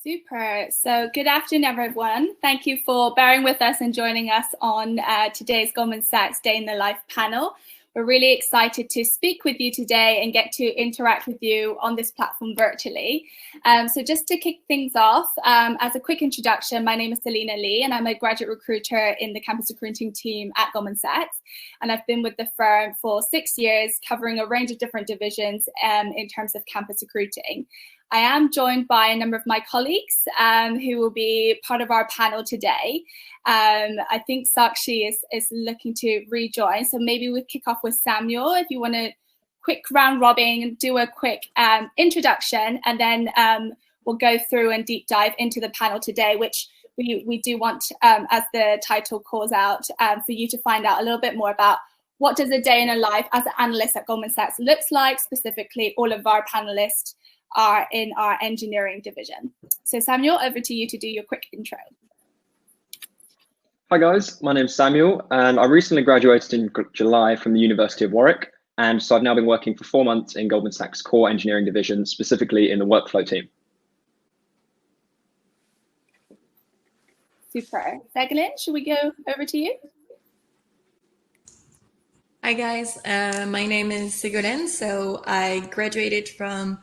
Super. So good afternoon, everyone. Thank you for bearing with us and joining us on today's Goldman Sachs Day in the Life panel. We're really excited to speak with you today and get to interact with you on this platform virtually. So just to kick things off, as a quick introduction, my name is Selena Lee and I'm a graduate recruiter in the campus recruiting team at Goldman Sachs. And I've been with the firm for 6 years, covering a range of different divisions in terms of campus recruiting. I am joined by a number of my colleagues who will be part of our panel today. I think Sakshi is looking to rejoin, so maybe we'll kick off with Samuel if you want to quick round robin and do a quick introduction, and then we'll go through and deep dive into the panel today, which we do want, as the title calls out, for you to find out a little bit more about what does a day in a life as an analyst at Goldman Sachs looks like. Specifically, all of our panelists are in our engineering division. So Samuel, over to you to do your quick intro. Hi guys, my name's Samuel and I recently graduated in July from the University of Warwick, and so I've now been working for 4 months in Goldman Sachs core engineering division, specifically in the workflow team. Super. Segalin, should we go over to you? Hi guys, my name is Sigurden. So I graduated from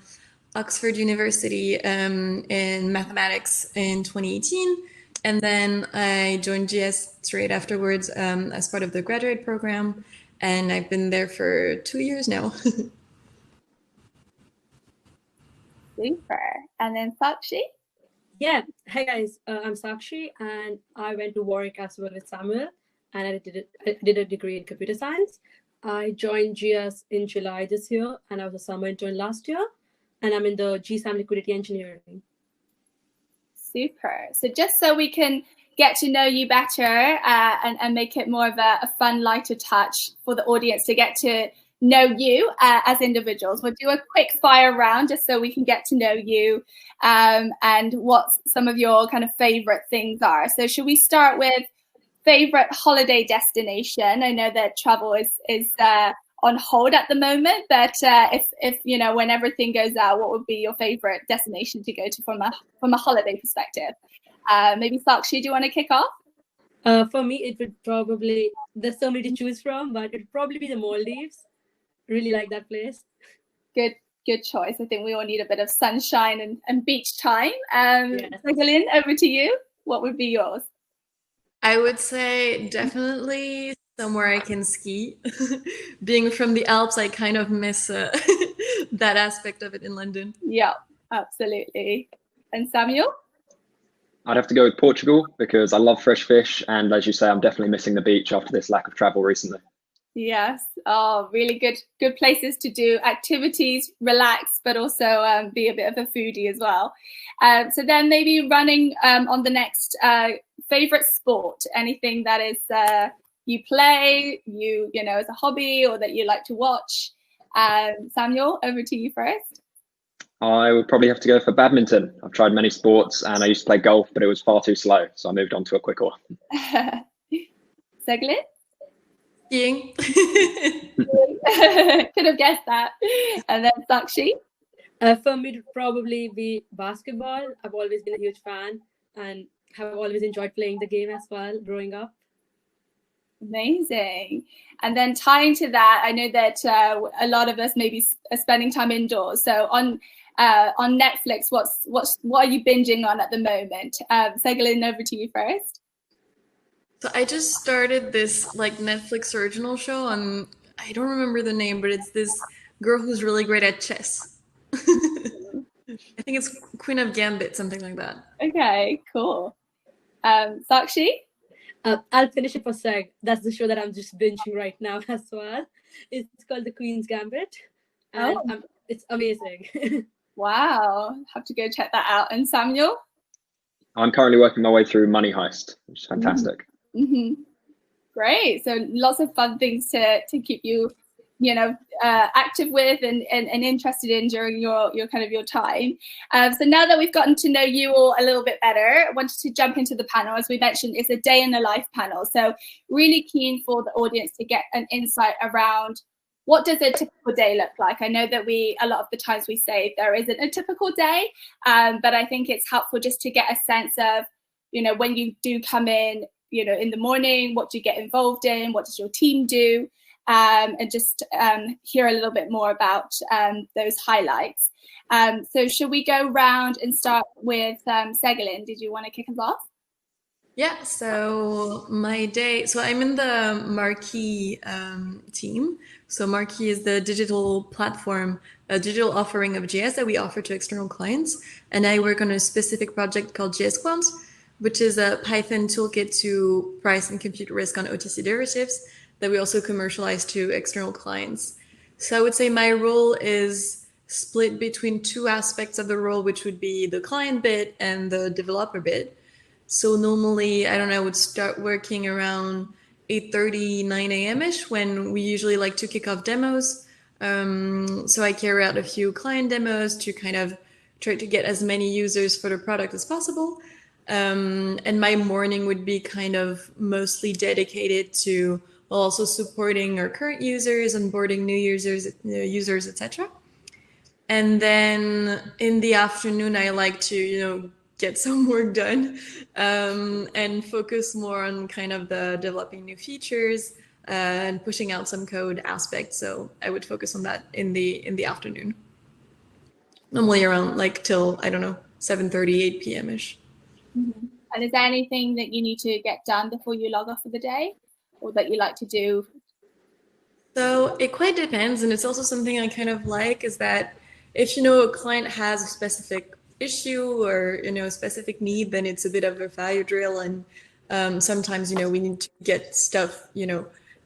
Oxford University in mathematics in 2018, and then I joined GS straight afterwards as part of the graduate program, and I've been there for 2 years now. Super. And then Sakshi? Yeah, hey guys, I'm Sakshi and I went to Warwick as well with Samuel, and I did a degree in computer science. I joined GS in July this year and I was a summer intern last year, and I'm in the GSAM liquidity engineering. Super. So just so we can get to know you better and make it more of a fun, lighter touch for the audience to get to know you as individuals, we'll do a quick fire round just so we can get to know you and what some of your kind of favorite things are. So should we start with favorite holiday destination? I know that travel is on hold at the moment, but if you know, when everything goes out, what would be your favorite destination to go to from a holiday perspective? Maybe Sakshi, do you want to kick off? For me, it would probably, there's so many to choose from, but it'd probably be the Maldives. Really like that place. Good choice. I think we all need a bit of sunshine and beach time. Yes. Magdalene, over to you. What would be yours? I would say definitely somewhere I can ski. Being from the Alps, I kind of miss that aspect of it in London. Yeah, absolutely. And Samuel? I'd have to go with Portugal because I love fresh fish, and as you say, I'm definitely missing the beach after this lack of travel recently. Yes. Oh, really good places to do activities, relax, but also be a bit of a foodie as well. So then maybe running on the next favorite sport, anything that is you play, you know, as a hobby or that you like to watch. Samuel, over to you first. I would probably have to go for badminton. I've tried many sports and I used to play golf, but it was far too slow, so I moved on to a quicker one. Segalin? Skiing. Could have guessed that. And then Sakshi? For me, it would probably be basketball. I've always been a huge fan and have always enjoyed playing the game as well growing up. Amazing. And then tying to that, I know that a lot of us maybe are spending time indoors. So on Netflix, what are you binging on at the moment? Segalin, over to you first. So I just started this like Netflix original show on, I don't remember the name, but it's this girl who's really great at chess. I think it's Queen of Gambit, something like that. Okay, cool. Sakshi? I'll finish it for Seg. That's the show that I'm just binging right now as well. It's called The Queen's Gambit. And it's amazing. Wow. Have to go check that out. And Samuel? I'm currently working my way through Money Heist, which is fantastic. Mm-hmm. Great. So lots of fun things to keep you, you know, active with and interested in during your kind of your time. So now that we've gotten to know you all a little bit better, I wanted to jump into the panel. As we mentioned, it's a day in the life panel. So really keen for the audience to get an insight around what does a typical day look like? I know that a lot of the times we say there isn't a typical day, but I think it's helpful just to get a sense of, when you do come in, in the morning, what do you get involved in? What does your team do? And just hear a little bit more about those highlights. So should we go round and start with Segalin? Did you want to kick us off? Yeah, so my day, so I'm in the Marquee team. So Marquee is the digital platform, a digital offering of JS that we offer to external clients. And I work on a specific project called JS Quant, which is a Python toolkit to price and compute risk on OTC derivatives that we also commercialize to external clients. So I would say my role is split between two aspects of the role, which would be the client bit and the developer bit. So normally, I would start working around 8:30, 9 a.m.-ish when we usually like to kick off demos. So I carry out a few client demos to kind of try to get as many users for the product as possible. And my morning would be kind of mostly dedicated to also supporting our current users, onboarding new users, etc. And then in the afternoon, I like to, get some work done and focus more on kind of the developing new features and pushing out some code aspects. So I would focus on that in the afternoon. Normally around till, 7:30, 8 p.m.-ish. Mm-hmm. And is there anything that you need to get done before you log off for the day, or that you like to do? So it quite depends. And it's also something I kind of like, is that if, a client has a specific issue or, a specific need, then it's a bit of a fire drill. And sometimes, we need to get stuff,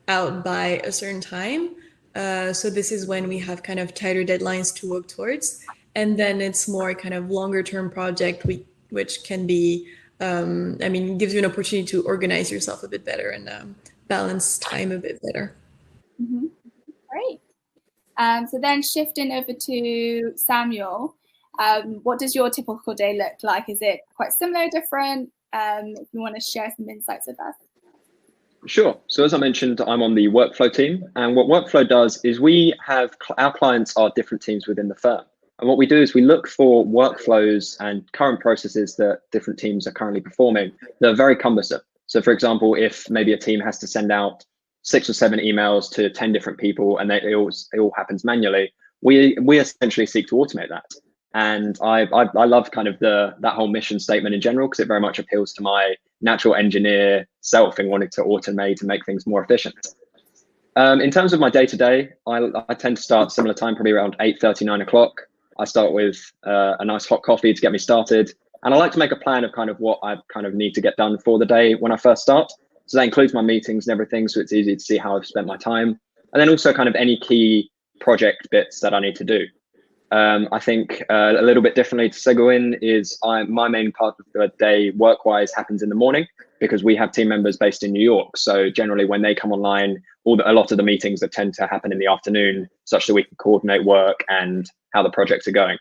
out by a certain time. So this is when we have kind of tighter deadlines to work towards. And then it's more kind of longer term project, which can be, gives you an opportunity to organize yourself a bit better and balance time a bit better. Mm-hmm. Great. So then shifting over to Samuel, what does your typical day look like? Is it quite similar, different? If you want to share some insights with us. Sure. So as I mentioned, I'm on the workflow team, and what workflow does is we have our clients are different teams within the firm. And what we do is we look for workflows and current processes that different teams are currently performing that are very cumbersome. So for example, if maybe a team has to send out 6 or 7 emails to 10 different people and it all happens manually, we essentially seek to automate that. And I love kind of that whole mission statement in general, because it very much appeals to my natural engineer self in wanting to automate and make things more efficient. In terms of my day-to-day, I tend to start similar time, probably around 8:30, 9 o'clock. I start with a nice hot coffee to get me started. And I like to make a plan of kind of what I kind of need to get done for the day when I first start. So that includes my meetings and everything, so it's easy to see how I've spent my time. And then also kind of any key project bits that I need to do. I think a little bit differently to Seguin is my main part of the day work-wise happens in the morning, because we have team members based in New York. So generally when they come online, a lot of the meetings that tend to happen in the afternoon, such that we can coordinate work and how the projects are going.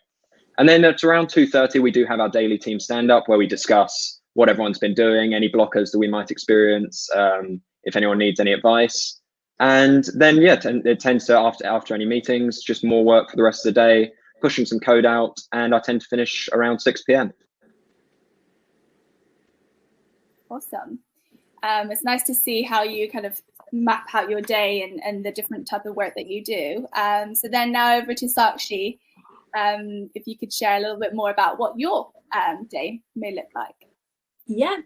And then at around 2:30, we do have our daily team stand-up where we discuss what everyone's been doing, any blockers that we might experience, if anyone needs any advice. And then, it tends to, after any meetings, just more work for the rest of the day, pushing some code out, and I tend to finish around 6 p.m. Awesome. It's nice to see how you kind of map out your day and the different type of work that you do. So then now over to Sakshi, if you could share a little bit more about what your day may look like. Yeah,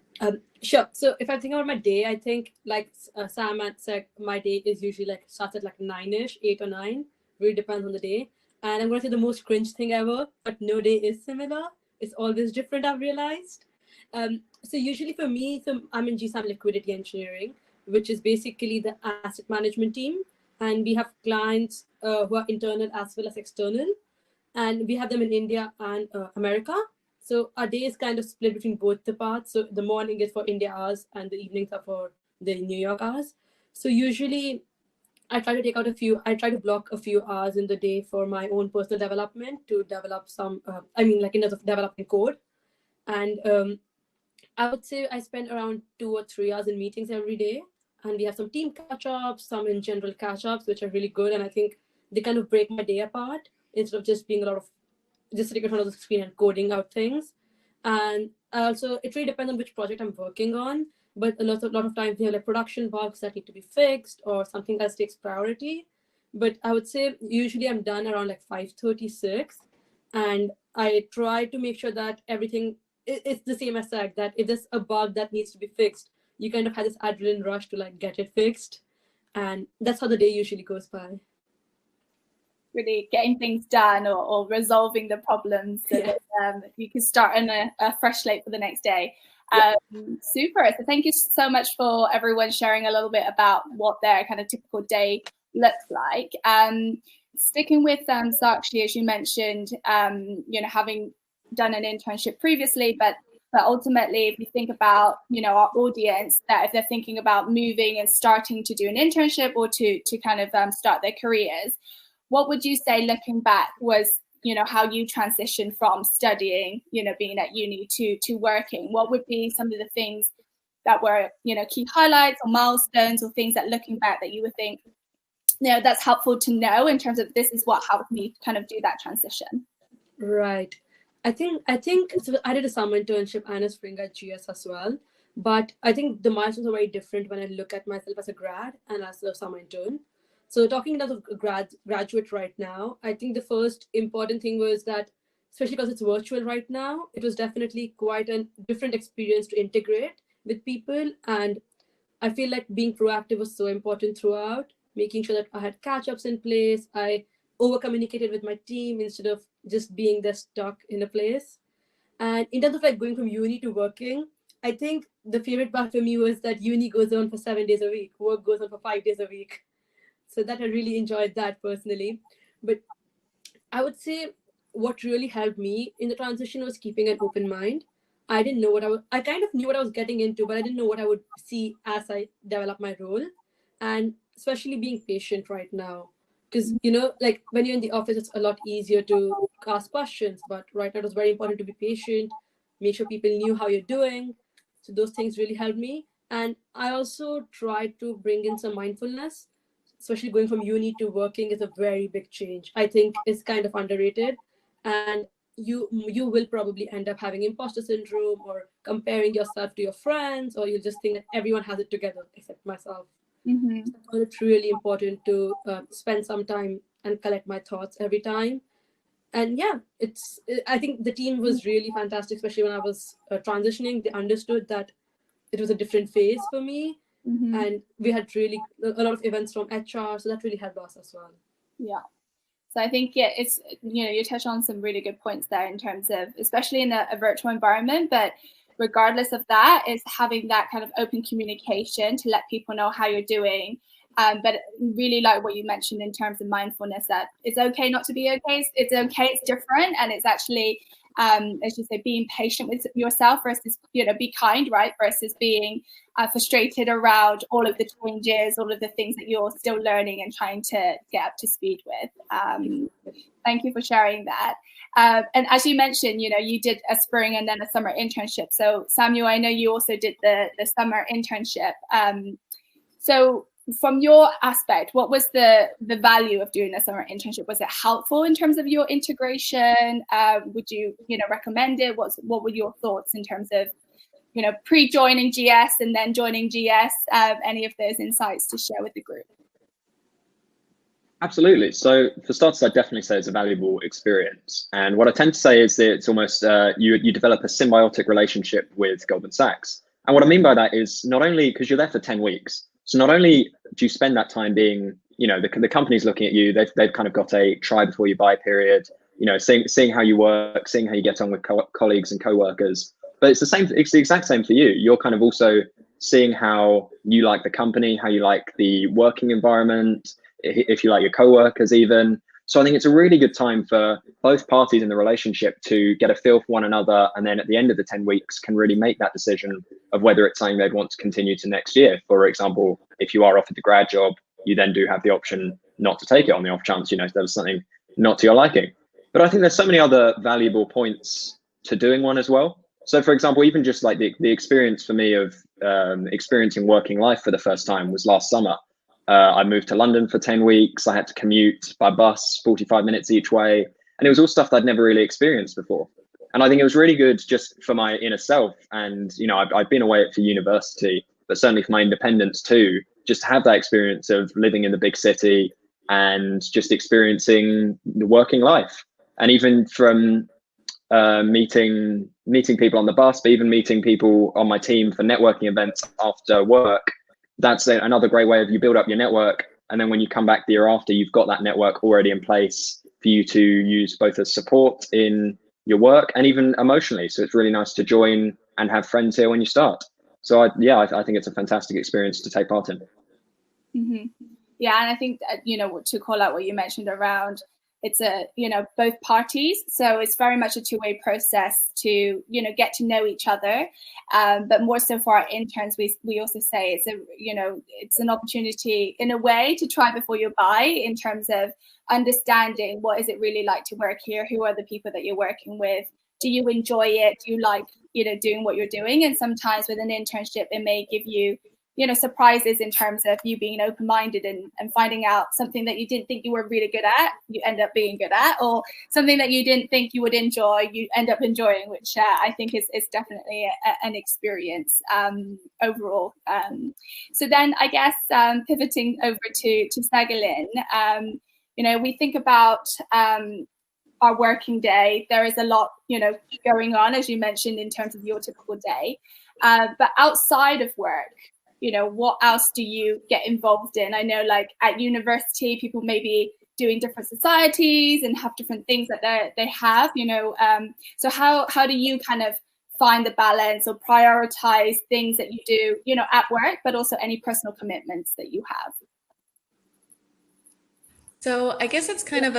sure. So if I think about my day, I think like Sam had said, my day is usually starts at 9-ish, 8 or 9. Really depends on the day. And I'm going to say the most cringe thing ever, but no day is similar. It's always different, I've realized. So usually for me, I'm in GSAM Liquidity Engineering, which is basically the asset management team. And we have clients who are internal as well as external. And we have them in India and America. So our day is kind of split between both the parts. So the morning is for India hours and the evenings are for the New York hours. So usually I try to block a few hours in the day for my own personal development to develop some, in terms of developing code. And I would say I spend around 2 or 3 hours in meetings every day. and we have some team catch-ups, some in general catch-ups, which are really good. And I think they kind of break my day apart instead of just being a lot of just sitting in front of the screen and coding out things. And also, it really depends on which project I'm working on. But a lot of times we have like production bugs that need to be fixed or something else takes priority. But I would say usually I'm done around like 5:36, and I try to make sure that everything it's the same as Zach, that if there's a bug that needs to be fixed, you kind of have this adrenaline rush to like get it fixed, and that's how the day usually goes by. Really getting things done or resolving the problems so that you can start on a fresh slate for the next day. Super. So thank you so much for everyone sharing a little bit about what their kind of typical day looks like. Sticking with Sakshi, as you mentioned, having done an internship previously, but ultimately, if you think about, our audience, that if they're thinking about moving and starting to do an internship or to kind of start their careers, what would you say, looking back, was, how you transitioned from studying, being at uni to working? What would be some of the things that were, key highlights or milestones or things that looking back that you would think, that's helpful to know in terms of this is what helped me kind of do that transition? Right. I think so. I did a summer internship and a spring at GS as well, but I think the milestones are very different when I look at myself as a grad and as a summer intern. So talking about a graduate right now, I think the first important thing was that, especially because it's virtual right now, it was definitely quite a different experience to integrate with people. And I feel like being proactive was so important throughout, making sure that I had catch-ups in place. I over-communicated with my team instead of just being there stuck in a place. And in terms of like going from uni to working, I think the favorite part for me was that uni goes on for 7 days a week, work goes on for 5 days a week. So that I really enjoyed that personally. But I would say what really helped me in the transition was keeping an open mind. I didn't know I kind of knew what I was getting into, but I didn't know what I would see as I develop my role. And especially being patient right now. Because, like when you're in the office, it's a lot easier to ask questions. But right now, it was very important to be patient, make sure people knew how you're doing. So those things really helped me. And I also tried to bring in some mindfulness, especially going from uni to working is a very big change. I think it's kind of underrated. And you will probably end up having imposter syndrome or comparing yourself to your friends, or you'll just think that everyone has it together except myself. Mm-hmm. So it's really important to spend some time and collect my thoughts every time. And I think the team was really fantastic, especially when I was transitioning. They understood that it was a different phase for me. Mm-hmm. And we had really a lot of events from HR, so that really helped us as well. Yeah. So I think, it's, you touched on some really good points there in terms of, especially in a virtual environment, but regardless of that, is having that kind of open communication to let people know how you're doing. But really like what you mentioned in terms of mindfulness, that it's okay not to be okay. It's okay, it's different. And it's actually, as you say, being patient with yourself versus, be kind, right? Versus being frustrated around all of the changes, all of the things that you're still learning and trying to get up to speed with. Thank you for sharing that. And as you mentioned, you did a spring and then a summer internship. So Samuel, I know you also did the summer internship. So from your aspect, what was the value of doing a summer internship? Was it helpful in terms of your integration? Would you, recommend it? What were your thoughts in terms of, pre-joining GS and then joining GS? Any of those insights to share with the group? Absolutely. So for starters, I'd definitely say it's a valuable experience. And what I tend to say is that it's almost you develop a symbiotic relationship with Goldman Sachs. And what I mean by that is not only because you're there for 10 weeks. So not only do you spend that time being, the company's looking at you, they've kind of got a try before you buy period, seeing how you work, seeing how you get on with colleagues and co-workers. But it's the exact same for you. You're kind of also seeing how you like the company, how you like the working environment, if you like your co-workers even. So I think it's a really good time for both parties in the relationship to get a feel for one another, and then at the end of the 10 weeks can really make that decision of whether it's something they'd want to continue to next year. For example, if you are offered the grad job, you then do have the option not to take it on the off chance, there was something not to your liking. But I think there's so many other valuable points to doing one as well. So for example, even just like the experience for me of experiencing working life for the first time was last summer. I moved to London for 10 weeks. I had to commute by bus 45 minutes each way. And it was all stuff that I'd never really experienced before. And I think it was really good just for my inner self. And, you know, I've been away for university, but certainly for my independence too, just to have that experience of living in the big city and just experiencing the working life. And even from meeting people on the bus, but even meeting people on my team for networking events after work, that's another great way of you build up your network. And then when you come back the year after, you've got that network already in place for you to use both as support in your work and even emotionally. So it's really nice to join and have friends here when you start. So I think it's a fantastic experience to take part in. Mm-hmm. Yeah, and I think you know, to call out what you mentioned around, it's both parties, so it's very much a two-way process to, you know, get to know each other, but more so for our interns, we also say it's an opportunity in a way to try before you buy, in terms of understanding what is it really like to work here, who are the people that you're working with, do you enjoy it, do you like, you know, doing what you're doing. And sometimes with an internship it may give you, you know, surprises in terms of you being open-minded and finding out something that you didn't think you were really good at, you end up being good at, or something that you didn't think you would enjoy, you end up enjoying, which I think is definitely an experience overall. So then I guess pivoting over to Segalin, you know, we think about our working day. There is a lot, you know, going on, as you mentioned, in terms of your typical day, but outside of work, you know, what else do you get involved in? I know, like at university, people may be doing different societies and have different things that they have, you know. So how do you kind of find the balance or prioritize things that you do, you know, at work, but also any personal commitments that you have? So I guess it's kind of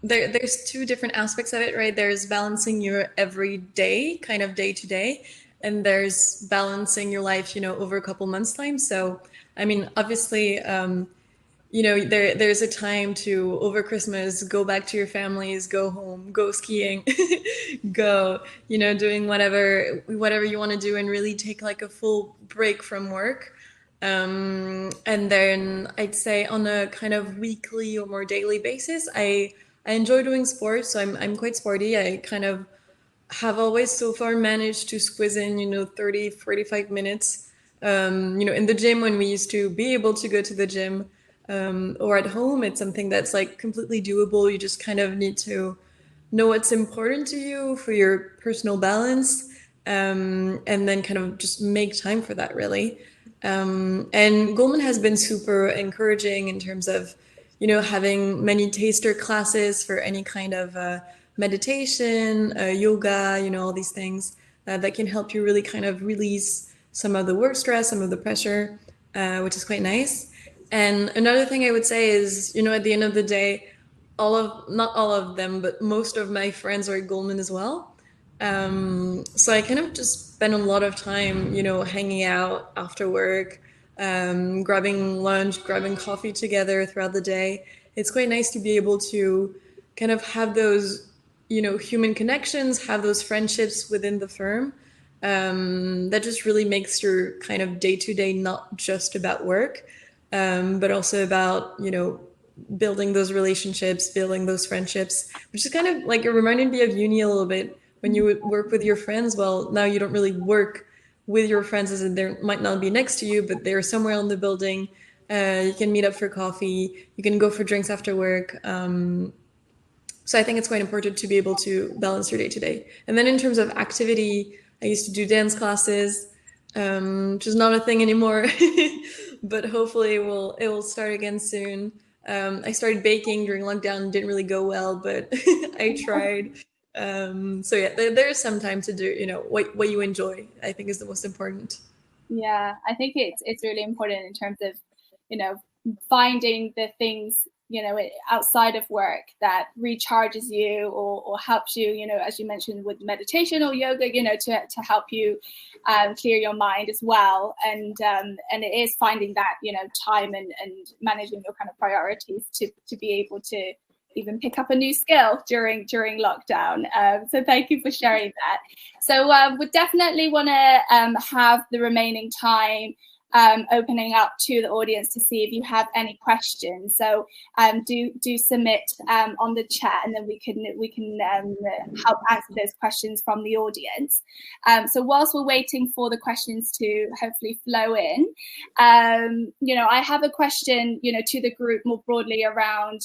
there's two different aspects of it, right? There's balancing your everyday, kind of day to day, and there's balancing your life, you know, over a couple months' time. So, I mean, obviously, you know, there's a time to, over Christmas, go back to your families, go home, go skiing, go, you know, doing whatever you want to do, and really take like a full break from work. And then I'd say on a kind of weekly or more daily basis, I enjoy doing sports. So I'm quite sporty. I kind of have always so far managed to squeeze in, you know, 30, 45 minutes, you know, in the gym when we used to be able to go to the gym, or at home. It's something that's like completely doable. You just kind of need to know what's important to you for your personal balance, and then kind of just make time for that, really. And Goldman has been super encouraging in terms of, you know, having many taster classes for any kind of meditation, yoga, you know, all these things that can help you really kind of release some of the work stress, some of the pressure, which is quite nice. And another thing I would say is, you know, at the end of the day, not all of them, but most of my friends are at Goldman as well. So I kind of just spend a lot of time, you know, hanging out after work, grabbing lunch, grabbing coffee together throughout the day. It's quite nice to be able to kind of have those, you know, human connections, have those friendships within the firm. That just really makes your kind of day-to-day not just about work, but also about, you know, building those relationships, building those friendships, which is kind of like, it reminded me of uni a little bit. When you would work with your friends, well, now you don't really work with your friends, as in they might not be next to you, but they're somewhere in the building. You can meet up for coffee. You can go for drinks after work. So I think it's quite important to be able to balance your day to day. And then in terms of activity, I used to do dance classes, which is not a thing anymore, but hopefully it will start again soon. I started baking during lockdown, didn't really go well, but I tried. So yeah, there's some time to do, you know, what you enjoy, I think, is the most important. Yeah, I think it's really important in terms of, you know, finding the things, you know, outside of work that recharges you or helps you, you know, as you mentioned with meditation or yoga, you know, to help you clear your mind as well. And it is finding that, you know, time and managing your kind of priorities to be able to even pick up a new skill during lockdown. So thank you for sharing that. So we definitely want to have the remaining time opening up to the audience to see if you have any questions. So do submit on the chat, and then we can help answer those questions from the audience. So whilst we're waiting for the questions to hopefully flow in, I have a question, to the group more broadly around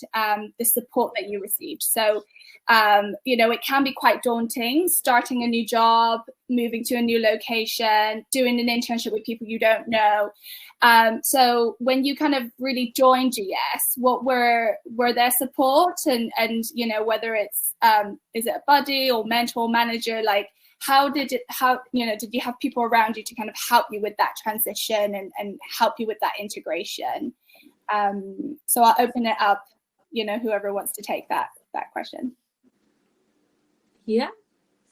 the support that you received. So it can be quite daunting starting a new job, moving to a new location, doing an internship with people you don't know. So when you kind of really joined GS, what were their support, and whether it's is it a buddy or mentor, manager, like did you have people around you to kind of help you with that transition and help you with that integration? So I'll open it up, whoever wants to take that question. Yeah.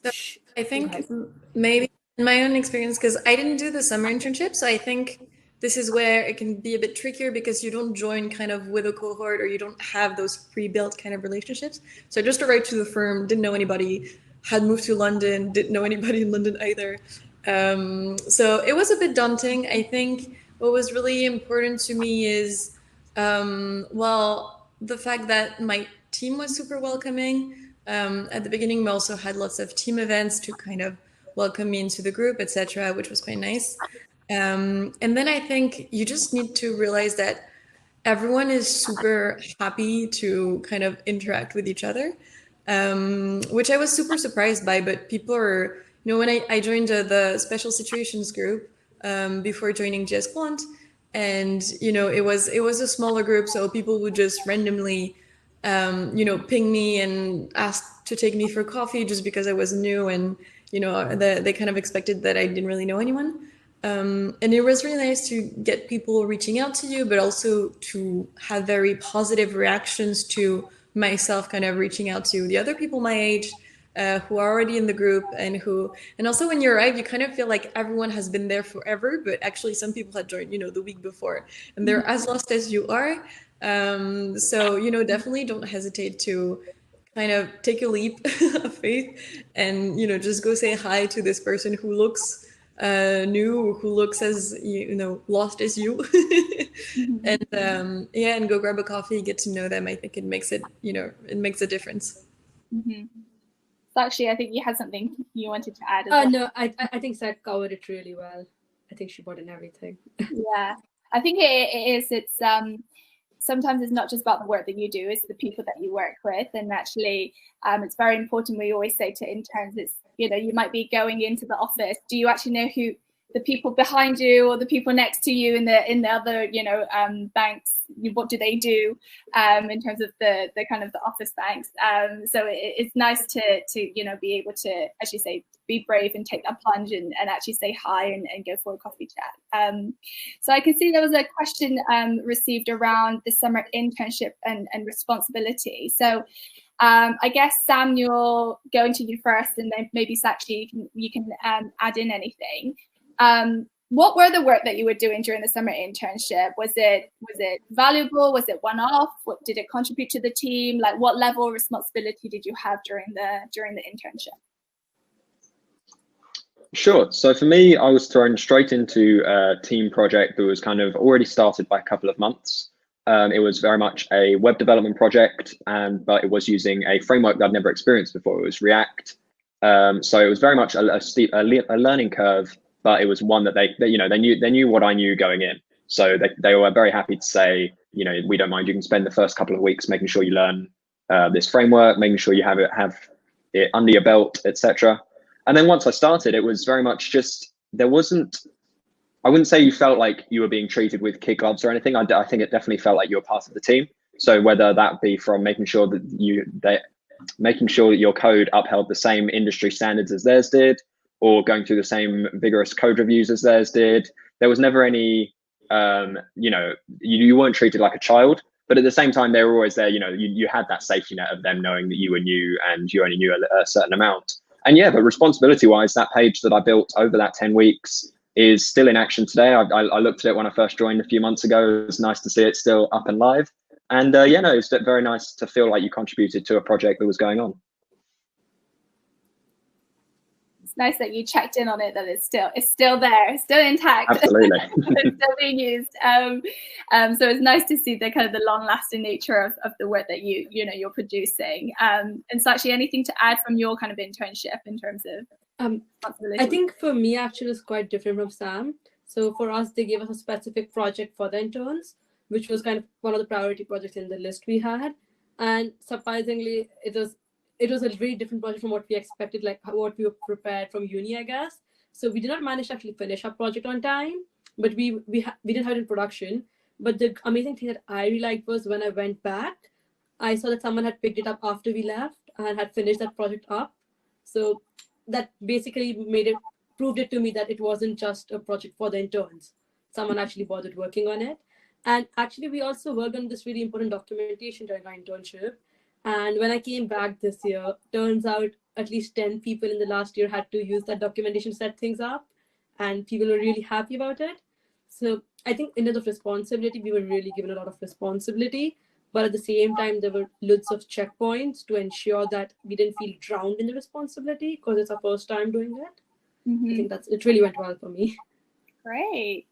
So I think maybe in my own experience, because I didn't do the summer internship, so I think this is where it can be a bit trickier because you don't join kind of with a cohort, or you don't have those pre-built kind of relationships. So I just arrived to the firm, didn't know anybody, had moved to London, didn't know anybody in London either. So it was a bit daunting. I think what was really important to me is, the fact that my team was super welcoming. At the beginning, we also had lots of team events to kind of welcome me into the group, etc., which was quite nice. And then I think you just need to realize that everyone is super happy to kind of interact with each other, which I was super surprised by. But people are, when I joined the special situations group before joining GS Quant, and it was a smaller group, so people would just randomly ping me and ask to take me for coffee just because I was new, and they kind of expected that I didn't really know anyone. And it was really nice to get people reaching out to you, but also to have very positive reactions to myself kind of reaching out to the other people my age who are already in the group, and also when you arrive, you kind of feel like everyone has been there forever, but actually some people had joined, the week before, and they're as lost as you are. So, definitely don't hesitate to kind of take a leap of faith and, just go say hi to this person who looks new, who looks as, lost as you. And and go grab a coffee, get to know them. I think it makes it, it makes a difference. Mm-hmm. So actually, I think you had something you wanted to add as well. No, I think Zach covered it really well. I think she brought in everything. Yeah, I think it's sometimes it's not just about the work that you do, it's the people that you work with. And actually, it's very important. We always say to interns, it's, you might be going into the office. Do you actually know who the people behind you or the people next to you in the other, banks, what do they do in terms of the kind of the office banks? So it's nice to be able to, as you say, be brave and take that plunge and actually say hi and go for a coffee chat. So I can see there was a question received around the summer internship and responsibility. So I guess, Samuel, going to you first, and then maybe Sakshi, you can add in anything. What were the work that you were doing during the summer internship? Was it valuable? Was it one-off? What did it contribute to the team? Like, what level of responsibility did you have during the internship? Sure. So for me, I was thrown straight into a team project that was kind of already started by a couple of months. It was very much a web development project, but it was using a framework that I'd never experienced before. It was React. So it was very much a steep learning curve, but it was one that they knew what I knew going in. So they were very happy to say, we don't mind. You can spend the first couple of weeks making sure you learn this framework, making sure you have it under your belt, etc. And then once I started, it was very much just, I wouldn't say you felt like you were being treated with kid gloves or anything. I think it definitely felt like you were part of the team. So whether that be from making sure that your code upheld the same industry standards as theirs did, or going through the same vigorous code reviews as theirs did, there was never any, you weren't treated like a child. But at the same time, they were always there. You had that safety net of them knowing that you were new and you only knew a certain amount. And yeah, but responsibility-wise, that page that I built over that 10 weeks is still in action today. I looked at it when I first joined a few months ago. It was nice to see it still up and live. And yeah, no, it's very nice to feel like you contributed to a project that was going on. It's nice that you checked in on it, that it's still there, still intact. Absolutely. It's still being used. So it's nice to see the kind of the long-lasting nature of the work that you're producing. And so actually, anything to add from your kind of internship in terms of responsibility? I think for me, actually, it's quite different from Sam. So for us, they gave us a specific project for the interns, which was kind of one of the priority projects in the list we had. And surprisingly, it was a really different project from what we expected, like what we were prepared from uni, I guess. So we did not manage to actually finish our project on time, but we didn't have it in production. But the amazing thing that I really liked was when I went back, I saw that someone had picked it up after we left and had finished that project up. So that basically proved it to me that it wasn't just a project for the interns. Someone actually bothered working on it. And actually, we also worked on this really important documentation during our internship. And when I came back this year, turns out at least 10 people in the last year had to use that documentation to set things up. And people were really happy about it. So I think in terms of responsibility, we were really given a lot of responsibility. But at the same time, there were loads of checkpoints to ensure that we didn't feel drowned in the responsibility because it's our first time doing it. Mm-hmm. I think it really went well for me. Great.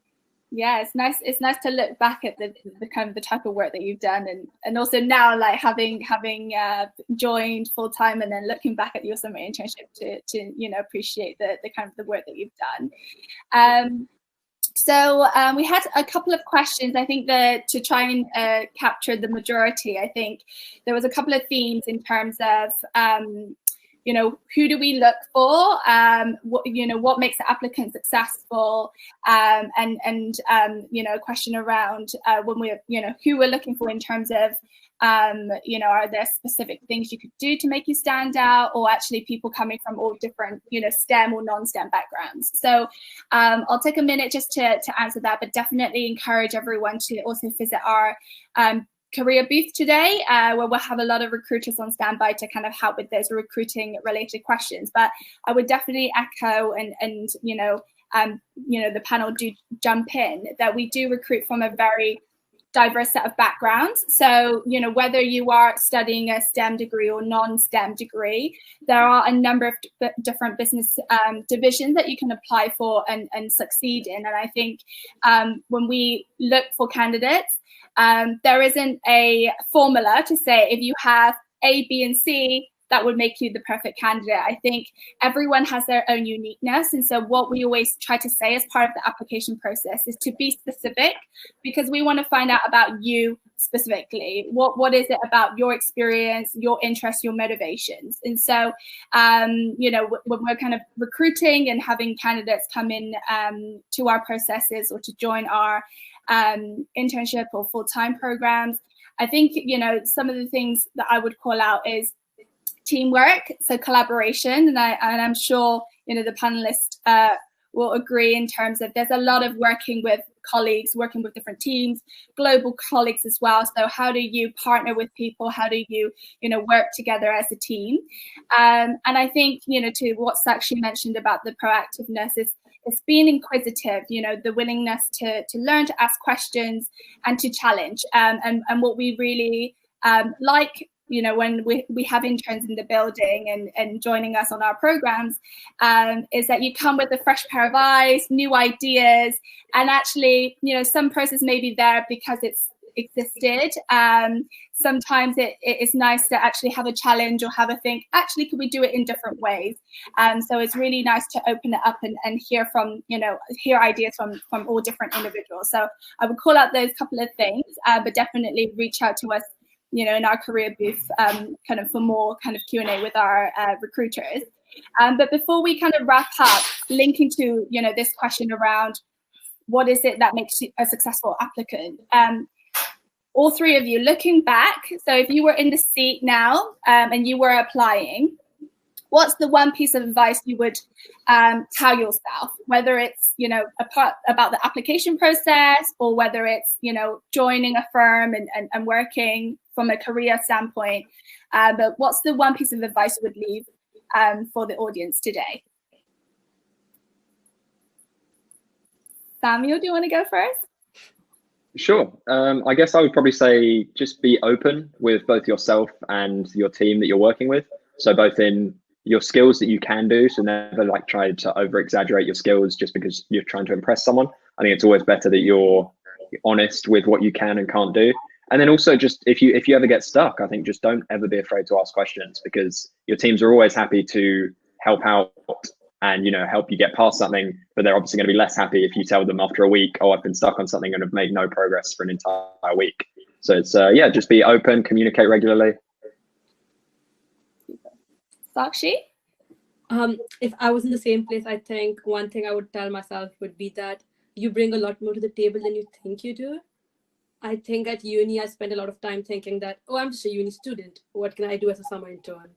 Yeah, it's nice. It's nice to look back at the kind of the type of work that you've done, and also now like having joined full time, and then looking back at your summer internship to appreciate the kind of the work that you've done. So we had a couple of questions. I think that to try and capture the majority, I think there was a couple of themes in terms of who do we look for? What makes the applicant successful? And a question around when we're, who we're looking for in terms of, are there specific things you could do to make you stand out, or actually people coming from all different, STEM or non-STEM backgrounds? So I'll take a minute just to answer that, but definitely encourage everyone to also visit our career booth today, where we'll have a lot of recruiters on standby to kind of help with those recruiting related questions. But I would definitely echo and the panel do jump in that we do recruit from a very diverse set of backgrounds. So, whether you are studying a STEM degree or non-STEM degree, there are a number of different business divisions that you can apply for and succeed in. And I think when we look for candidates, there isn't a formula to say if you have A, B, and C, that would make you the perfect candidate. I think everyone has their own uniqueness. And so what we always try to say as part of the application process is to be specific, because we want to find out about you specifically. What is it about your experience, your interests, your motivations? And so, when we're kind of recruiting and having candidates come in to our processes or to join our internship or full-time programs, I think, some of the things that I would call out is teamwork, so collaboration, and I'm sure the panelists will agree in terms of there's a lot of working with colleagues, working with different teams, global colleagues as well. So how do you partner with people? How do you work together as a team? And I think to what Sachs mentioned about the proactiveness is it's being inquisitive, the willingness to learn, to ask questions, and to challenge. And what we really like, when we have interns in the building and joining us on our programs, is that you come with a fresh pair of eyes, new ideas, and actually, some process may be there because it's existed. Sometimes it is nice to actually have a challenge or have a think, actually, could we do it in different ways? So it's really nice to open it up and hear from, hear ideas from all different individuals. So I would call out those couple of things, but definitely reach out to us, in our career booth, kind of for more kind of Q&A with our recruiters. But before we kind of wrap up, linking to, this question around what is it that makes you a successful applicant? All three of you, looking back, so if you were in the seat now and you were applying, what's the one piece of advice you would tell yourself, whether it's, a part about the application process, or whether it's, joining a firm and working from a career standpoint? But what's the one piece of advice you would leave for the audience today? Samuel, do you want to go first? Sure. I guess I would probably say just be open with both yourself and your team that you're working with. So both in your skills that you can do, so never like try to over exaggerate your skills just because you're trying to impress someone. I think it's always better that you're honest with what you can and can't do. And then also just if you ever get stuck, I think just don't ever be afraid to ask questions, because your teams are always happy to help out and help you get past something, but they're obviously going to be less happy if you tell them after a week, oh, I've been stuck on something and have made no progress for an entire week. So it's just be open, communicate regularly. Sakshi? If I was in the same place, I think one thing I would tell myself would be that you bring a lot more to the table than you think you do. I think at uni, I spent a lot of time thinking that, oh, I'm just a uni student. What can I do as a summer intern?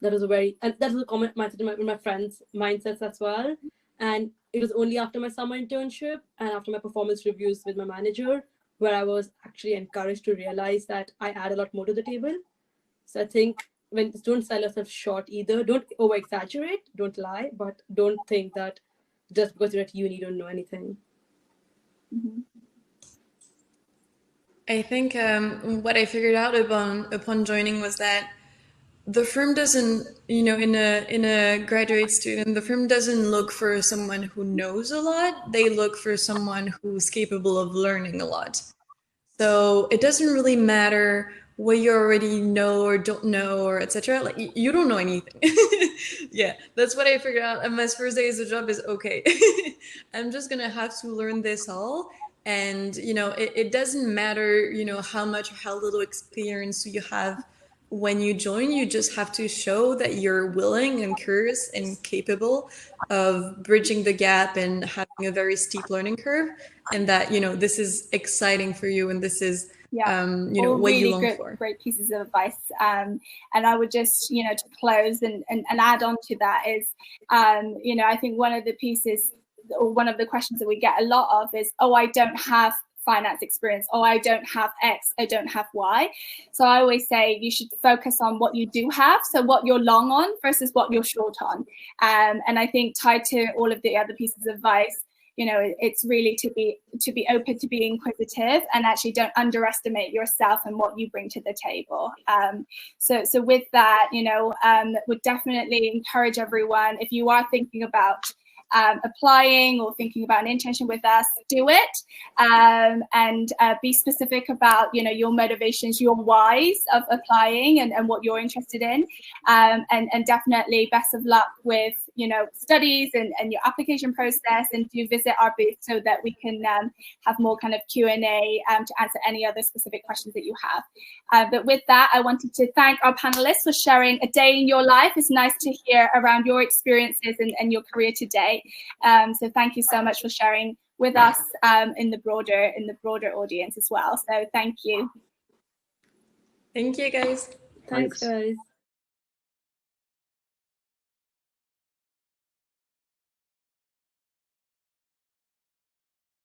That was a common mindset in my friends' mindsets as well. And it was only after my summer internship and after my performance reviews with my manager where I was actually encouraged to realize that I add a lot more to the table. So I think don't sell yourself short either. Don't over exaggerate, don't lie, but don't think that just because you're at uni, you don't know anything. Mm-hmm. I think what I figured out upon joining was that the firm doesn't, in a graduate student, the firm doesn't look for someone who knows a lot. They look for someone who's capable of learning a lot. So it doesn't really matter what you already know or don't know or etc. Like you don't know anything. Yeah, that's what I figured out. And my first day as a job is okay. I'm just gonna have to learn this all. And it doesn't matter how much or how little experience you have when you join. You just have to show that you're willing and curious and capable of bridging the gap and having a very steep learning curve, and that this is exciting for you and this is all what really you long for. Great pieces of advice. And I would just to close and add on to that is I think one of the pieces or one of the questions that we get a lot of is, oh, I don't have finance experience, oh, I don't have X, I don't have Y. So I always say you should focus on what you do have, so what you're long on versus what you're short on. And I think tied to all of the other pieces of advice, it's really to be open, to be inquisitive, and actually don't underestimate yourself and what you bring to the table. So with that, would definitely encourage everyone, if you are thinking about applying or thinking about an internship with us, do it, and be specific about your motivations, your whys of applying and what you're interested in, and definitely best of luck with studies and your application process, and do visit our booth so that we can have more kind of Q&A to answer any other specific questions that you have. But with that, I wanted to thank our panelists for sharing a day in your life. It's nice to hear around your experiences and your career today. So thank you so much for sharing with us in the broader audience as well. So thank you. Thank you, guys. Thanks guys.